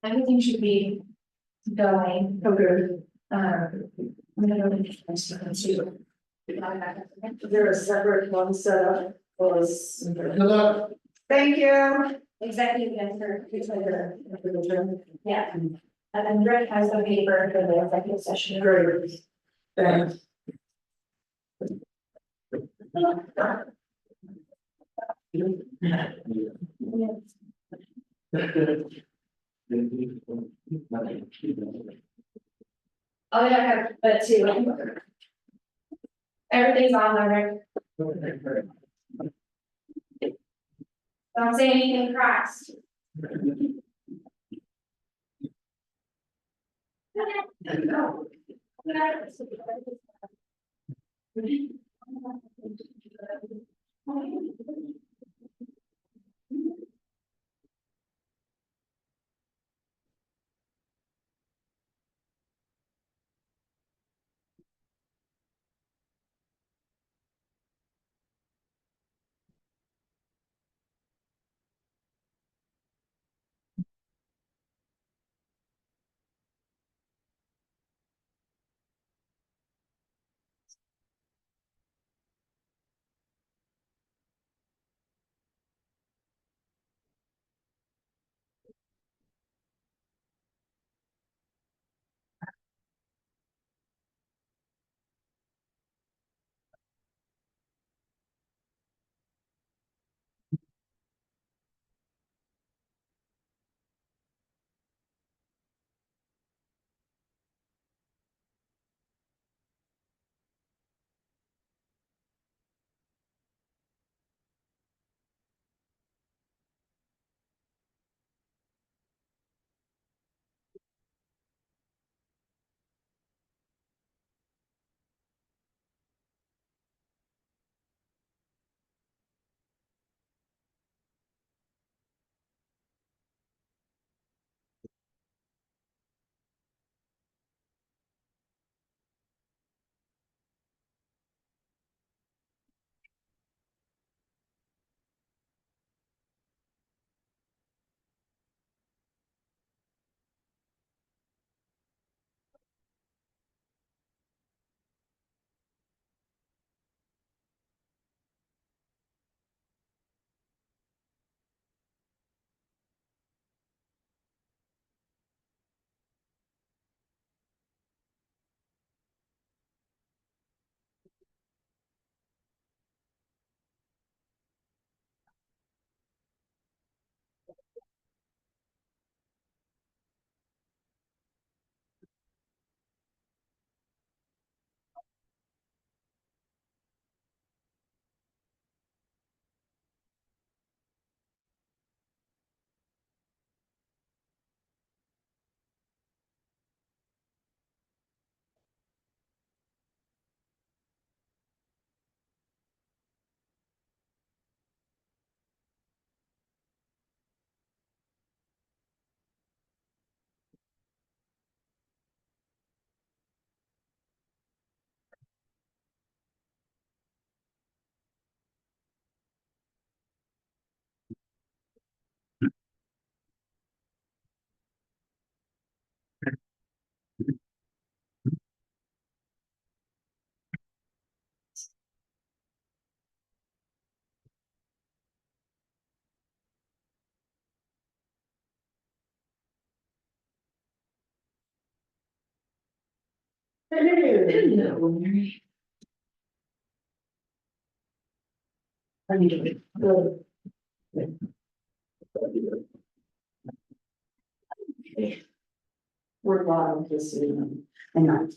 Everything should be going. Okay. I'm gonna go to the next one too. There a separate one set up was. Thank you. Executive answer. Yeah. And then Rick has the paper for the executive session. Great. Thanks. Oh, yeah, I have that too. Everything's on there, Rick. Don't say anything cracks. Hello, Mary. How you doing? Good. We're bottom to see them. I know.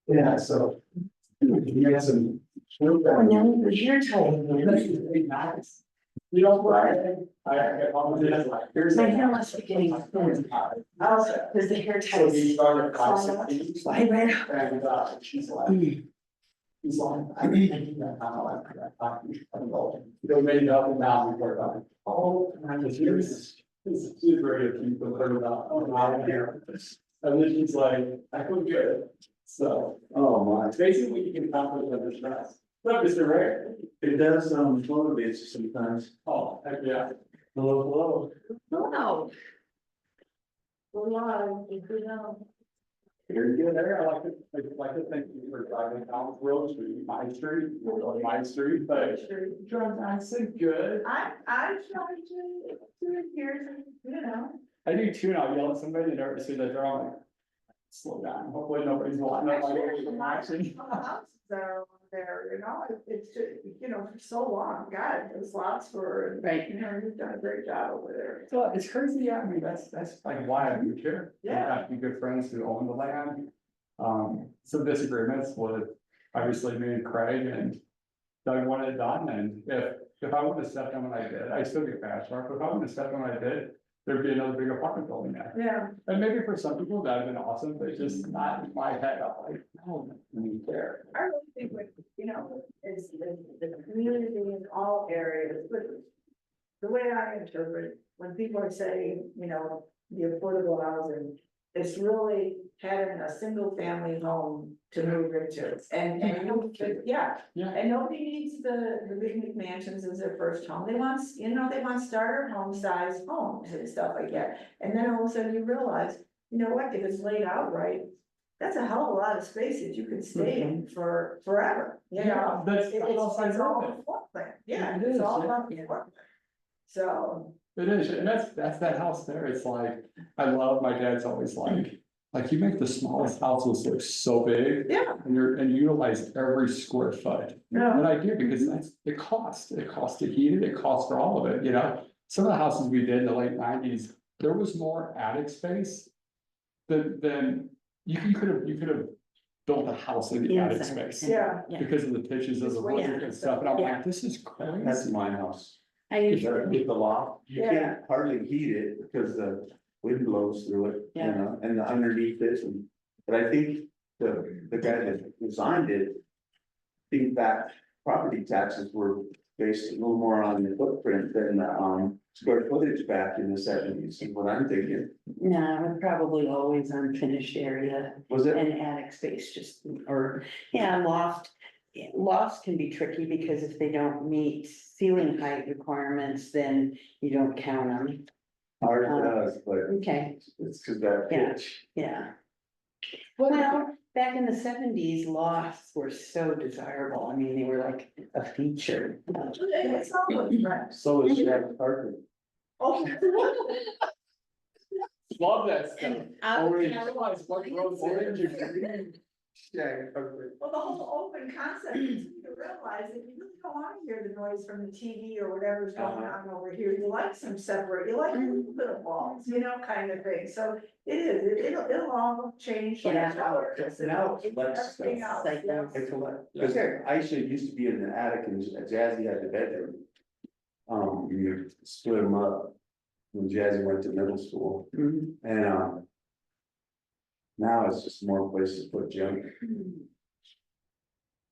Yeah, so. You had some. Oh, no, but you're tight. Nice. You know what? My hair must be getting thin. Oh, because the hair So ties. he started I read. and she's like. He's like, I need to do that, I like that. They made it up and down before that. Oh, and I was here, this is very few people heard about, oh, out here. And then she's like, I feel good. So, oh my, basically you can accomplish under stress. But Mr. Rare. It does, motivate you sometimes. Oh, heck yeah. Hello, hello. Wow. We're live, you know. Very good there. I like to thank you for driving down Grove Street, my street, on my street, but you drive nice and good. I tried to do it here, you know. I do too, and I'll yell at somebody and never see that they're on like, slow down, hopefully nobody's watching. So there, you know, it's just, you know, for so long, God, those lots were, Right. you know, you've done a great job over there. So it's crazy, yeah, I mean, that's like why I moved here. Yeah. I have two good friends who own the land. Some disagreements with obviously me and Craig, and Doug wanted it done, and if I wouldn't have stepped on what I did, I still get fast mark, but if I wouldn't have stepped on what I did, there'd be another big apartment building there. Yeah. And maybe for some people that'd have been awesome, but just not in my head, I'm like, no, I mean, there. I really think what, you know, is the community in all areas, but the way I interpret, when people say, you know, the affordable housing, it's really having a single family home to move into. And yeah, Yeah, and nobody needs the big McMansions as their first home. They want, you know, they want starter home size homes and stuff like that. And then all of a sudden you realize, you know what, if it's laid out right, that's a hell of a lot of space that you can stay in for forever, you know? That's It's all the floor plan, yeah, It it's is, all yeah. about the floor plan. So, it is, and that's that house there, it's like, I love, my dad's always like you make the smallest houses look so big. yeah, And and you utilize every square foot. Yeah. And I do, because it costs to heat it, it costs for all of it, you know? Some of the houses we did in the late nineties, there was more attic space. Than you could have built a house in the attic Inside. space. yeah. Because of the pitches of the roof and stuff, and I'm like, this is crazy. That's my house. I With usually, the loft, you Yeah. can't hardly heat it because the wind blows through it, you Yeah. know, and underneath it. But I think the guy that designed it, think that property taxes were based a little more on the footprint than the, square footage back in the seventies, is what I'm thinking. No, we're probably always unfinished area Was it? and attic space just, or, yeah, loft. Lofts can be tricky because if they don't meet ceiling height requirements, then you don't count them. Ours does, but Okay, it's because that Yeah. pitch. yeah. Well, back in the seventies, lofts were so desirable. I mean, they were like a feature. It's always right. So is that carpet. Oh. Love that stuff. And I would Orange. count- Orange or green. Yeah, carpet. Well, the whole open concept is you realize that you really don't wanna hear the noise from the TV or whatever's going on over here. You like some separate, you like a little bit of walls, you know, kind of thing. So it'll all change. like Yeah. colors and Now it's less everything stuff. else, Like yeah. It's a lot, because Aisha used to be in the attic and Jazzy had the bedroom. You split them up when Jazzy went to middle school Mhm. and, now it's just more places to put junk.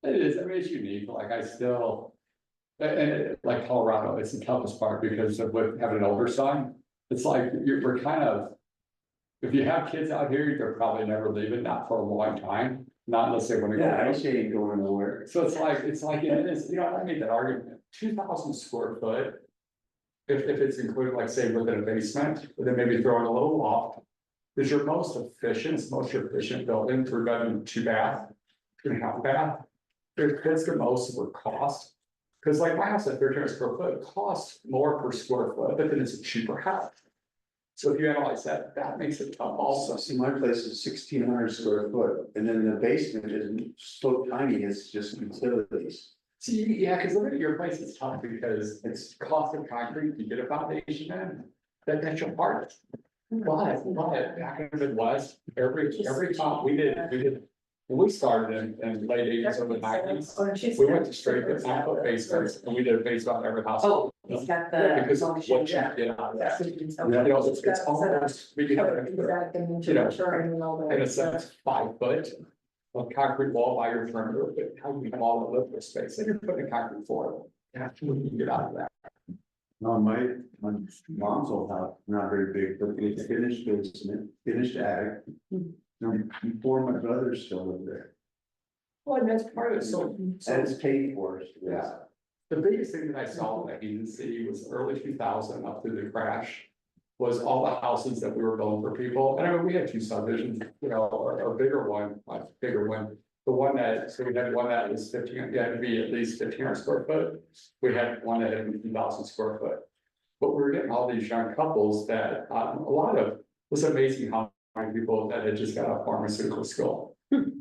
It is, I mean, it's unique, like I still. And like Colorado, it's the toughest part because of with having an older son, it's like we're kind of. If you have kids out here, they're probably never leaving, not for a long time, not unless they wanna go. Yeah, out. Aisha ain't going nowhere. So it's like, it is, you know, I made that argument, 2,000 square foot. If it's included, like say within a basement, but then maybe throw in a little loft. Is your most efficient building, 3 bedroom, 2 bath, 2.5 bath. That's the most for cost. Cause like my house at 1,300 square foot costs more per square foot, but then it's a cheaper house. So if you analyze that, that makes it tough also. Also, see, my place is 1,600 square foot, and then the basement is so tiny, it's just utilities. See, yeah, cause look at your place, it's tough because it's cost of concrete, you get a foundation in, that's your part. But back in the Midwest, every time we did, when we started in late eighties, early nineties. We went to straight to 9 foot basements and we did a basement on every house. Oh, he's got the. Because of what you get out of that. You know, it's almost, we have an extra, in a sense, 5 foot. Of concrete wall by your perimeter, but how do you have all the livable space? Then you're putting a concrete floor. That's what you get out of that. No, my mom's old house, not very big, but it's finished basement, finished attic. No, 4 of my brothers still live there, Well, and that's part of it, so. and it's paid for. Yeah. The biggest thing that I saw in Hazen City was early 2000 up through the crash. Was all the houses that we were building for people, and I mean, we had 2 subdivisions, you know, a bigger one, much bigger one. The one that, so we had one that was 15, you had to be at least 1,500 square foot. We had one that had 2,000 square foot. But we were getting all these young couples that, a lot of, it was amazing how many people that had just got a pharmaceutical school.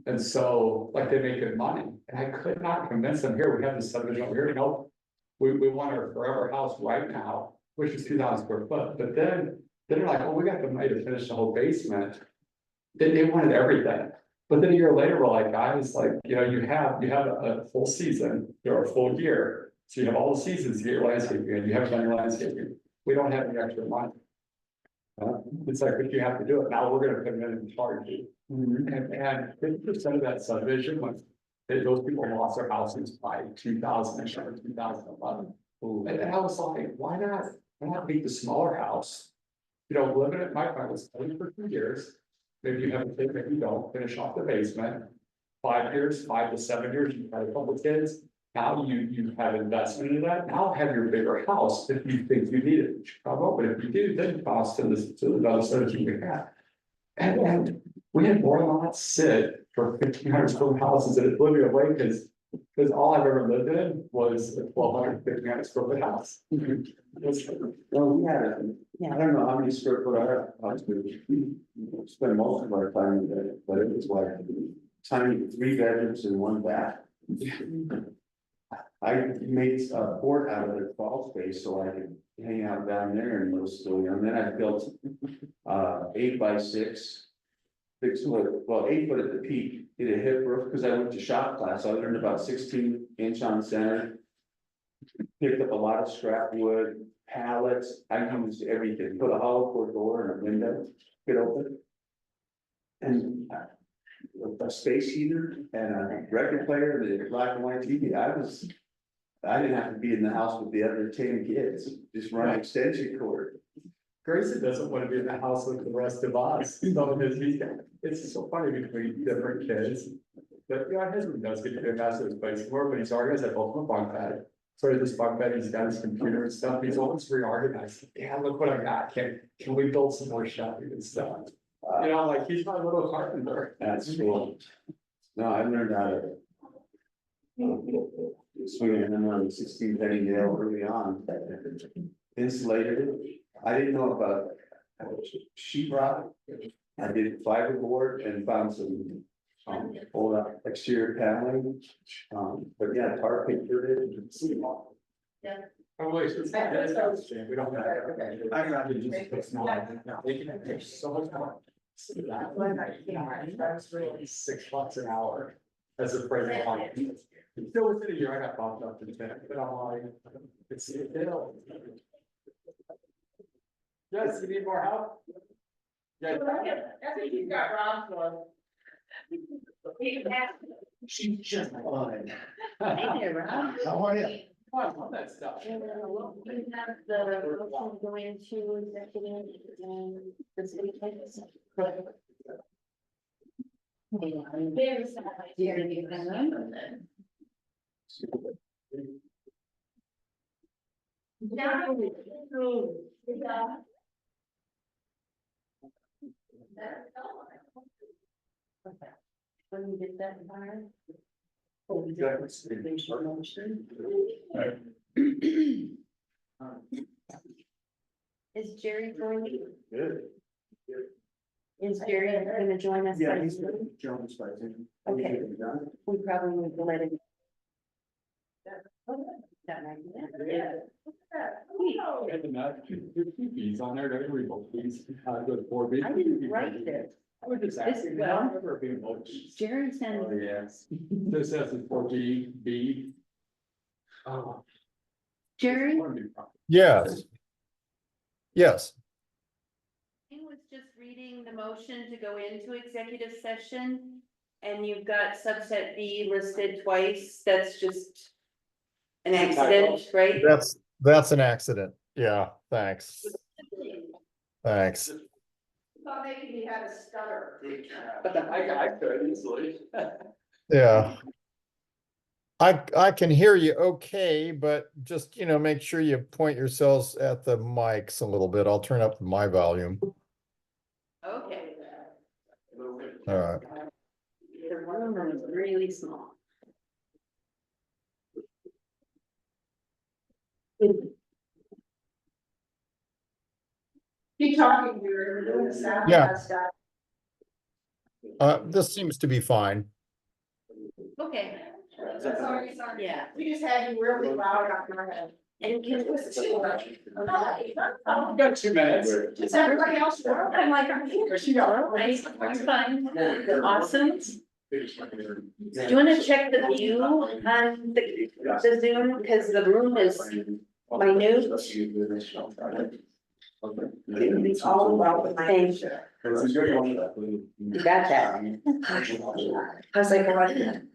And so, like, they make good money, and I could not convince them, here, we have this subdivision over here, you know. We want our forever house right now, which is 2,000 square foot, but then they're like, oh, we got the money to finish the whole basement. They wanted everything, but then a year later, we're like, guys, like, you know, you have a full season, or a full year. So you have all the seasons, you get your landscaping, and you haven't done your landscaping, we don't have any extra money. It's like, but you have to do it, now we're gonna come in and charge you. And 50% of that subdivision, when those people lost their houses by 2000 or 2011. And I was like, why not make the smaller house? You know, living at my plan was only for 2 years. Maybe you have a kid, maybe you don't, finish off the basement. 5 years, 5 to 7 years, you've had a couple of kids. Now you have investment in that, now have your bigger house if you think you need it in Chicago, but if you do, then cost to the other service you have. And we had more lots sit for 1,500 square houses and it blew me away because all I've ever lived in was a 1,200, 1,500 square foot house. Well, we had, I don't know how many square foot our house we spend most of our time in it, but it was like tiny 3 bedrooms and 1 bath. I made a fort out of the crawl space so I could hang out down there and it was still young. Then I built 8 by 6, 6 foot, well, 8 foot at the peak, did a hip roof because I went to shop class. I learned about 16-inch on center. Picked up a lot of scrap wood, pallets, I used everything, put a hollow core door and a window, get open. And a space heater and a record player, the black and white TV, I didn't have to be in the house with the other 10 kids, just run extension cord. Grayson doesn't want to be in the house with the rest of us, so it's so funny between different kids. But, yeah, his room does get to be a mess of his place, more, but he's organized, I both my bunk bed. So this bunk bed, he's got his computer and stuff, he's always reorganized, yeah, look what I got, can we build some more shelving and stuff? You know, like, he's my little carpenter. That's cool. No, I learned how to. Swinging a hammer on 16 penny nail early on. Insulated it. I didn't know about sheetrock. I did fiberboard and found some old exterior paneling. But yeah, tar papered it. Oh, wait, it's not, that's we don't have. I'd rather just put small, they can take so much more. That's really $6 an hour as a price of mine. Still within a year, I got bumped up to 10, but I'm like, it's, it'll. Yes, you need more help? Yeah. I think you've got Rob's one. She's just fine. Hey there, Rob. How are you? Oh, I love that stuff. We have the motion going into executive and the city plans. Very sad. When you get that fire. Is Jerry joining? Good. Is Jerry gonna join us? Yeah, he's Jones by then. Okay. We probably need to let him. That might be it. I had the nut, fees on there, don't read both fees, go to 4B. I didn't write this. I would just This ask, is I well. remember being mulched. Jerry sent. Oh, yes. This says it's 4G, Oh. Jerry Yes. Yes, was just reading the motion to go into executive session. And you've got subset B listed twice. That's just an accident, right? that's an accident. Yeah, thanks. Thanks. Thought maybe he had a stutter. I could easily. Yeah. I can hear you okay, but just, make sure you point yourselves at the mics a little bit. I'll turn up my volume. Okay. All right. The room is really small. Keep talking, you're doing sound. Yeah. Stuff. This seems to be fine. Okay. Yeah. We just had you really loud on your head. And can. I've got 2 minutes. Is everybody else? I'm like, I'm here. I'm fine. Awesome. Do you wanna check the view on the Zoom, because the room is minute? It's all about the Thank you. You got that. How's that going?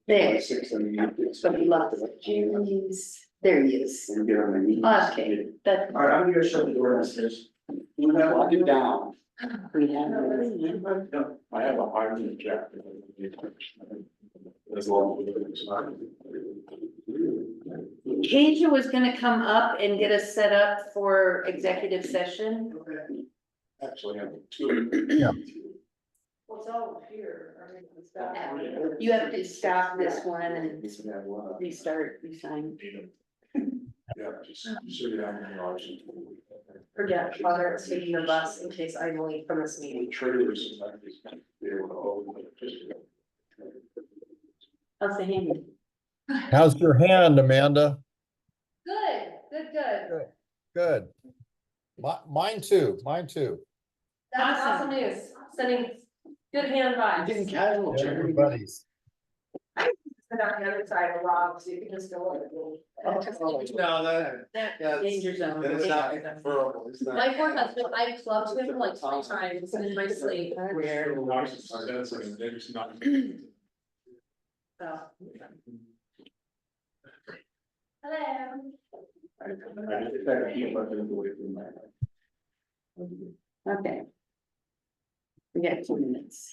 There. So we love the Jerry's. There he is. Okay, that. All right, I'm gonna shut the door downstairs. You have to lock it down. We have. I have a hard check. As long Keisha was gonna come up and get us set up for executive session. Actually, I have 2. Yeah. Well, it's all here. I mean, it's got- You have to stop this one and restart, resign. Yeah, just so you have an option. Forget whether it's taking the bus in case I'm late from this meeting. Triggers. And that is be able to open it. How's the hand? How's your hand, Amanda? Good. Good. Mine too. That's Awesome. awesome news, sending good hand vibes. Getting casual, Jerry. Everybody's. Sit on the other side of Rob, so you can just go. No, That danger zone. that is not preferable, it's not. My poor husband, I clubbed him like 3 times in my sleep. That's like, there's not. So. Okay. We got 2 minutes.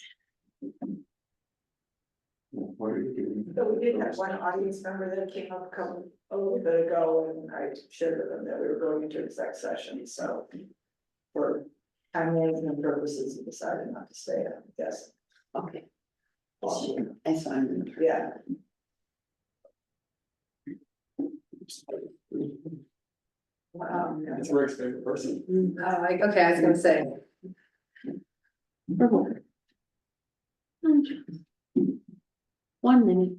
What are you doing? So we did have one audience member that came up a little bit ago, and I shared with them that we were going into exec session, so. For time management purposes, we decided not to stay, I guess, Okay. I saw him. yeah. It's Rick's favorite person. Okay, I was gonna say. Mm. 1 minute.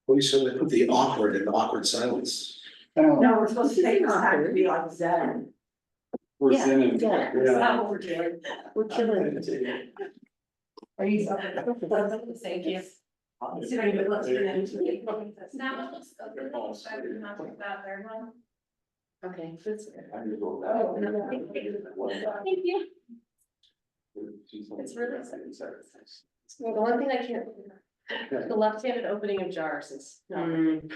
We suddenly put the awkward in awkward silence. No, we're supposed to take this time to be like Zen. We're Yeah, sending. yeah. That's not what we're doing. We're chilling. Are you? Thank you. Now, let's go to the next side, we're not talking about their one. Okay. Oh, no. Thank you. It's really Well, the one thing I can't, the left-handed opening of jars is. Mm,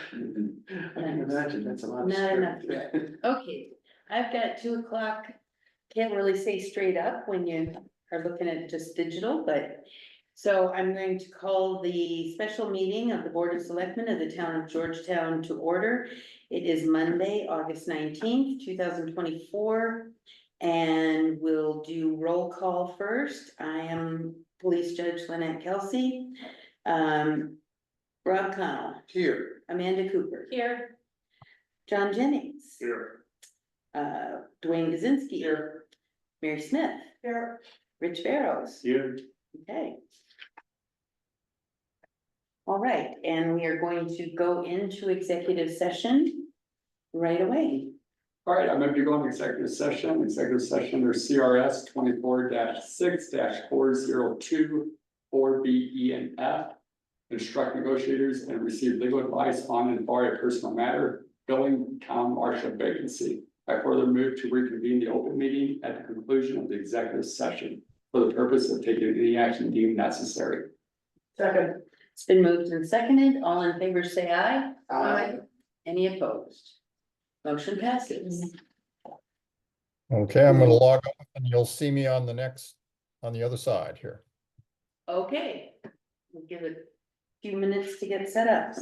I can imagine, that's a lot of. Not enough stress. yet. Okay, I've got 2 o'clock. Can't really say straight up when you are looking at just digital, but. So I'm going to call the special meeting of the Board of Selectmen of the town of Georgetown to order. It is Monday, August 19th, 2024. And we'll do roll call first. I am Police Judge Lynette Kelsey. Rob Connell, Here. Amanda Cooper, Here. John Jennings, Here. Dwayne Gazinski. Here. Mary Smith, Here. Rich Barrows. Here. Okay. All right, and we are going to go into executive session right away. All right, I'm gonna be going to executive session or CRS 24-6-402 4B, E, and F. Instruct negotiators and receive legal advice on and for a personal matter, filling town marshal vacancy. I further move to reconvene the open meeting at the conclusion of the executive session for the purpose of taking any action deemed necessary. Second. It's been moved and seconded. All in favor, say aye. Aye. Any opposed? Motion passes. Okay, I'm gonna log off and you'll see me on the other side here. Okay, we'll give it a few minutes to get set up.